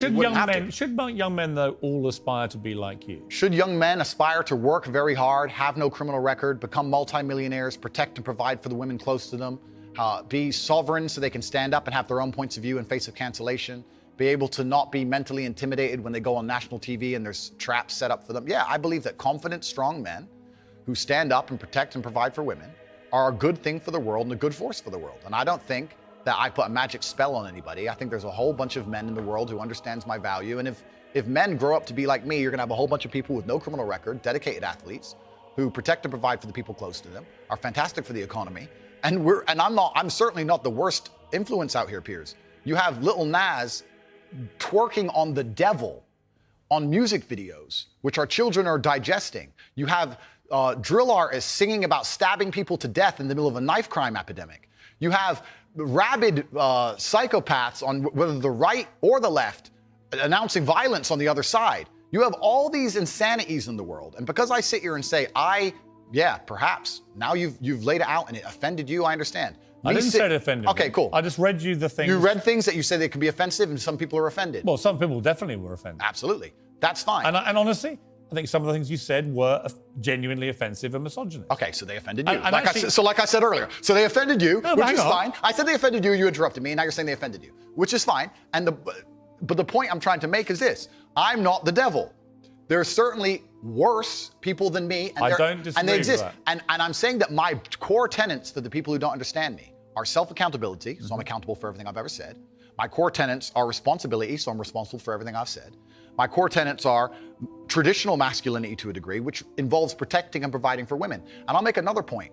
Should young men, though, all aspire to be like you? Should young men aspire to work very hard, have no criminal record, become multimillionaires, protect and provide for the women close to them, be sovereign so they can stand up and have their own points of view in face of cancellation, be able to not be mentally intimidated when they go on national TV and there's traps set up for them? Yeah, I believe that confident, strong men who stand up and protect and provide for women are a good thing for the world and a good force for the world. And I don't think that I put a magic spell on anybody. I think there's a whole bunch of men in the world who understands my value. And if men grow up to be like me, you're gonna have a whole bunch of people with no criminal record, dedicated athletes, who protect and provide for the people close to them, are fantastic for the economy. And I'm certainly not the worst influence out here, Piers. You have Lil Nas twerking on the devil on music videos, which our children are digesting. You have drill artists singing about stabbing people to death in the middle of a knife crime epidemic. You have rabid psychopaths on whether the right or the left announcing violence on the other side. You have all these insanities in the world. And because I sit here and say, yeah, perhaps, now you've laid it out and it offended you, I understand. I didn't say it offended Okay, me. cool. I just read you the things. You read things that you said they could be offensive and some people are offended. Well, some people definitely were offended. Absolutely. That's fine. And honestly, I think some of the things you said were genuinely offensive and misogynist. Okay, so they offended you. And like I said earlier, so they offended you, No, which is fine. I said they offended you, you interrupted me, and now you're saying they offended you, which is fine. But the point I'm trying to make is this: I'm not the devil. There are certainly worse people than me, and I don't disagree and they exist. with And I'm saying that my core tenets for the people who don't understand me are self-accountability, so I'm accountable for everything I've ever said. My core tenets are responsibility, so I'm responsible for everything I've said. My core tenets are traditional masculinity to a degree, which involves protecting and providing for women. And I'll make another point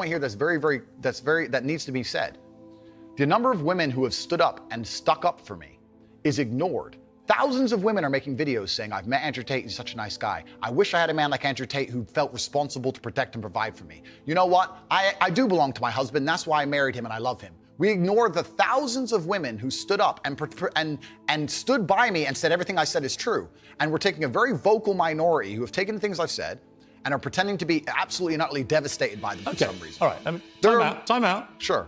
here that needs to be said. The number of women who have stood up and stuck up for me is ignored. Thousands of women are making videos saying, I've met Andrew Tate, he's such a nice guy. I wish I had a man like Andrew Tate who felt responsible to protect and provide for me. You know what? I do belong to my husband, that's why I married him and I love him. We ignore the thousands of women who stood up and stood by me and said everything I said is true. And we're taking a very vocal minority who have taken the things I've said and are pretending to be absolutely and utterly devastated by them for some reason. All right. Time out. Sure.